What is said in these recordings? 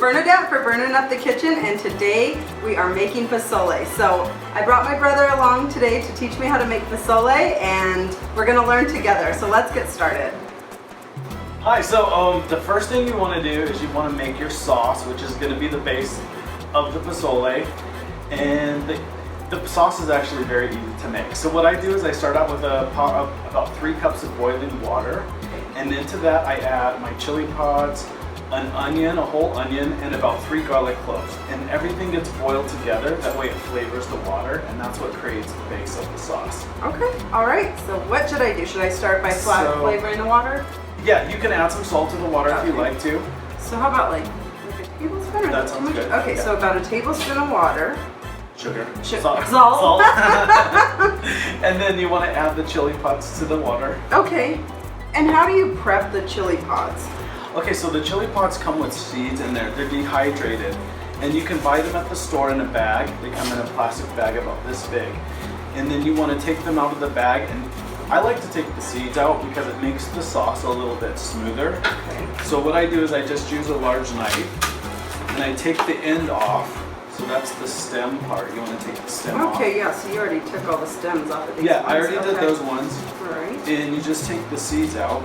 Bernadette for Burning Up the Kitchen, and today we are making pozole. So I brought my brother along today to teach me how to make pozole, and we're gonna learn together. So let's get started. Hi, so the first thing you want to do is you want to make your sauce, which is going to be the base of the pozole, and the sauce is actually very easy to make. So what I do is I start out with a pot of about 3 cups of boiling water, and into that I add my chili pods, an onion, a whole onion, and about 3 garlic cloves, and everything gets boiled together. That way it flavors the water, and that's what creates the base of the sauce. Okay, all right, so what should I do? Should I start by flavoring the water? Yeah, you can add some salt to the water if you like to. So how about like a tablespoon? That sounds good. Okay, yeah. So about a tablespoon of water. Sugar. Salt. And then you want to add the chili pods to the water. Okay, and how do you prep the chili pods? Okay, so the chili pods come with seeds in there. They're dehydrated. And you can buy them at the store in a bag. They come in a plastic bag about this big. And then you want to take them out of the bag, and I like to take the seeds out because it makes the sauce a little bit smoother. Okay. So what I do is I just use a large knife and I take the end off. So that's the stem part. You want to take the stem off. Okay, yeah, so you already took all the stems off of these Yeah, ones. I already did those ones. All right. And you just take the seeds out.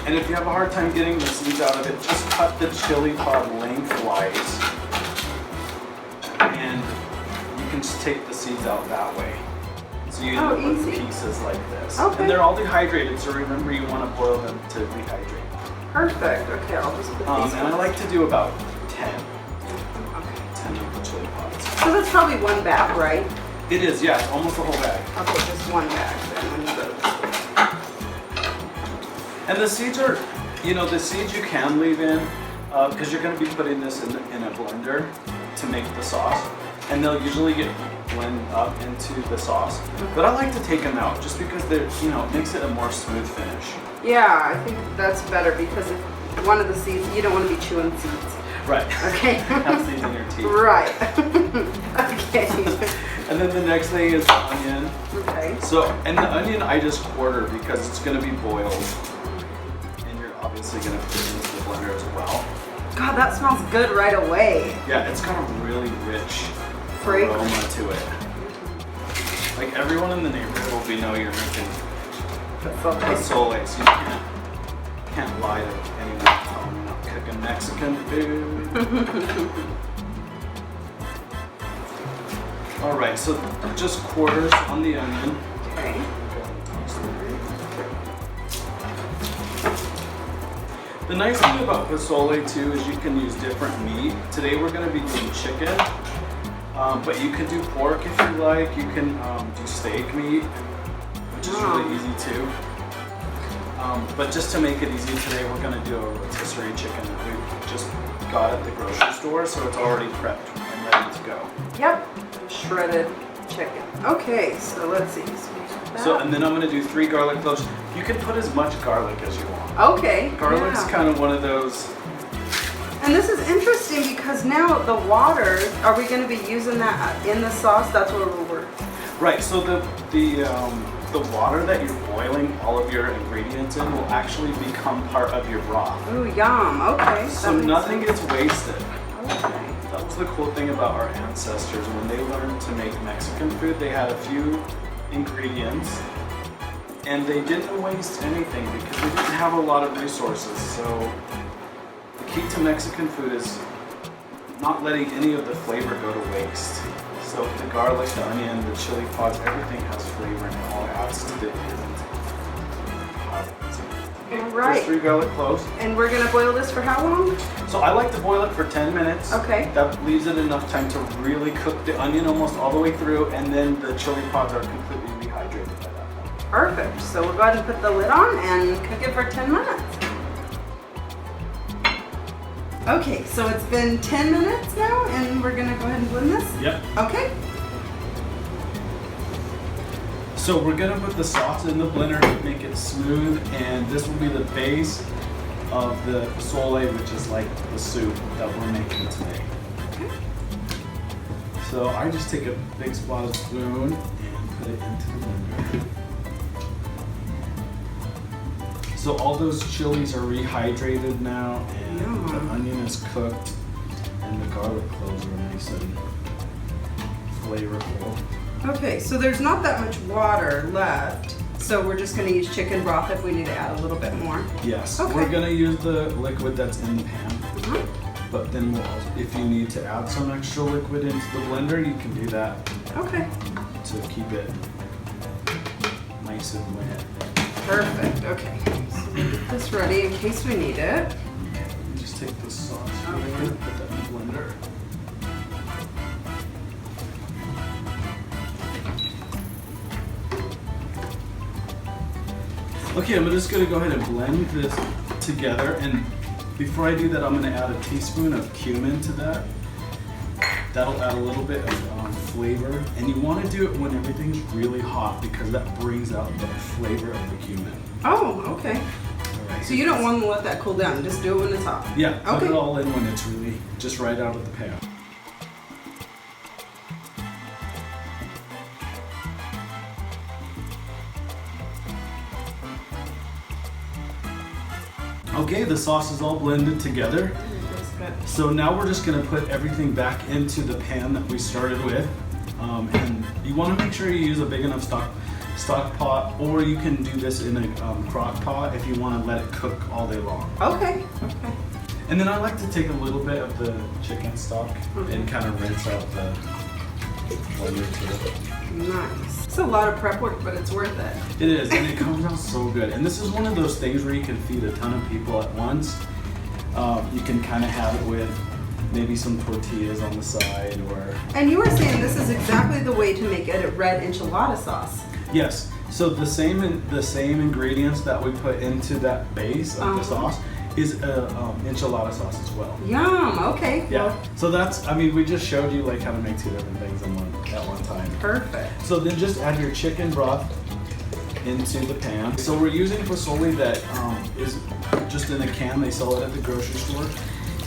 And if you have a hard time getting the seeds out of it, just cut the chili pod lengthwise. And you can just take the seeds out that way. So you end up with pieces like this. Okay. And they're all dehydrated, so remember you want to boil them to rehydrate. Perfect. Okay, I'll just put these And I like to do about 10. Okay. 10 of the chili pods. So that's probably one bag, right? It is, yeah, it's almost a whole bag. Okay, just one bag then when you go to the store. And the seeds are, the seeds you can leave in because you're going to be putting this in a blender to make the sauce. And they'll usually get blend up into the sauce. But I like to take them out just because they're, it makes it a more smooth finish. Yeah, I think that's better because if one of the seeds, you don't want to be chewing seeds. Right. Okay. Have seeds in your teeth. Right. Okay. And then the next thing is the onion. Okay. So, and the onion I just quarter because it's going to be boiled. And you're obviously going to put it into the blender as well. God, that smells good right away. Yeah, it's got a really rich Fragrance. aroma to it. Like everyone in the neighborhood will know you're making pozole, so you can't lie to anyone and tell them you're not cooking Mexican food. All right, so just quarters on the onion. Okay. The nice thing about pozole too is you can use different meat. Today we're going to be doing chicken, but you can do pork if you like. You can do steak meat, which is really easy too. But just to make it easy today, we're going to do a rotisserie chicken that we just got at the grocery store, so it's already prepped and ready to go. Yep. Shredded chicken. Okay, so let's see. So, and then I'm going to do 3 garlic cloves. You can put as much garlic as you want. Okay. Garlic's kind of one of those. And this is interesting because now the water, are we going to be using that in the sauce? That's what we're working. Right. So the water that you're boiling all of your ingredients in will actually become part of your broth. Ooh, yum. Okay. So nothing gets wasted. Okay. That was the cool thing about our ancestors. When they learned to make Mexican food, they had a few ingredients and they didn't waste anything because they didn't have a lot of resources. So the key to Mexican food is not letting any of the flavor go to waste. So the garlic, the onion, the chili pods, everything has flavor and it all adds to the end. All right. Just 3 garlic cloves. And we're going to boil this for how long? So I like to boil it for 10 minutes. Okay. That leaves it enough time to really cook the onion almost all the way through, and then the chili pods are completely rehydrated by that point. Perfect. So we'll go ahead and put the lid on and cook it for 10 minutes. Okay, so it's been 10 minutes now, and we're going to go ahead and blend this? Yep. Okay. So we're gonna put the sauce in the blender to make it smooth, and this will be the base of the pozole, which is like the soup that we're making today. Okay. So I just take a big spot spoon and put it into the blender. So all those chilies are rehydrated now, and the onion is cooked, and the garlic cloves are nice and flavorful. Okay, so there's not that much water left, so we're just gonna use chicken broth if we need to add a little bit more. Yes, Okay. we're gonna use the liquid that's in the pan, Mhm. but then we'll also, if you need to add some extra liquid into the blender, you can do that Okay, to keep it nice and wet. perfect, okay. So we'll get this ready in case we need it. Just take the sauce here, put that in the blender. Okay, I'm just gonna go ahead and blend this together, and before I do that, I'm gonna add a teaspoon of cumin to that. That'll add a little bit of flavor, and you want to do it when everything's really hot because that brings out the flavor of the cumin. Oh, okay. All right. So you don't want to let that cool down, just do it when it's hot. Yeah, put Okay. it all in when it's really just right out of the pan. Okay, the sauce is all blended together. That's good. So now we're just gonna put everything back into the pan that we started with. And you wanna make sure you use a big enough stock pot, or you can do this in a crock pot if you wanna let it cook all day long. Okay, okay. And then I like to take a little bit of the chicken stock and kind of rinse out the blender too. Nice. It's a lot of prep work, but it's worth it. It is, and it comes out so good. And this is one of those things where you can feed a ton of people at once. You can kind of have it with maybe some tortillas on the side, or And you were saying this is exactly the way to make it a red enchilada sauce. yes. So the same ingredients that we put into that base of the sauce is enchilada sauce as well. Yum, okay. Yeah. So that's, I mean, we just showed you like how to make two different things at one time. Perfect. So then just add your chicken broth into the pan. So we're using pozole that is just in a can. They sell it at the grocery store.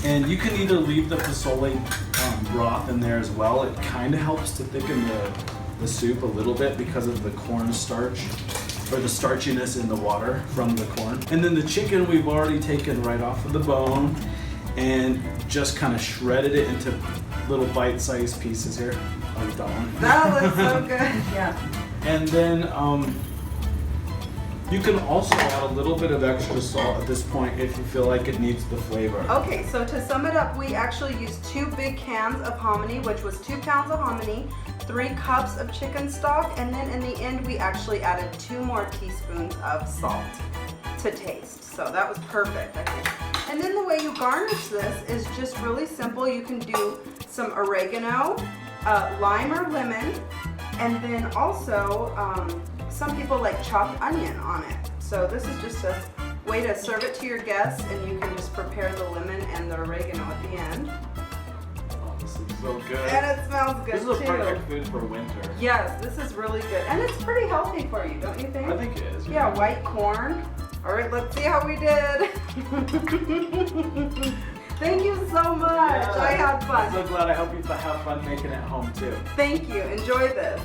And you can either leave the pozole broth in there as well. It kind of helps to thicken the soup a little bit because of the corn starch, or the starchiness in the water from the corn. And then the chicken we've already taken right off of the bone and just kind of shredded it into little bite-sized pieces here. Oh, that one. That looks so good. Yeah. And then you can also add a little bit of extra salt at this point if you feel like it needs the flavor. Okay, so to sum it up, we actually used 2 big cans of hominy, which was 2 pounds of hominy, 3 cups of chicken stock, and then in the end we actually added 2 more teaspoons of salt to taste. So that was perfect, I think. And then the way you garnish this is just really simple. You can do some oregano, lime or lemon, and then also some people like chopped onion on it. So this is just a way to serve it to your guests, and you can just prepare the lemon and the oregano at the end. Oh, this is so good. And it smells good This is a too. perfect food for winter. Yes, this is really good. And it's pretty healthy for you, don't you think? I think it is. Yeah, white corn. All right, let's see how we did. Thank you so much. Yeah. I had I'm fun. so glad. I hope you have fun making it at home too. Thank you. Enjoy this.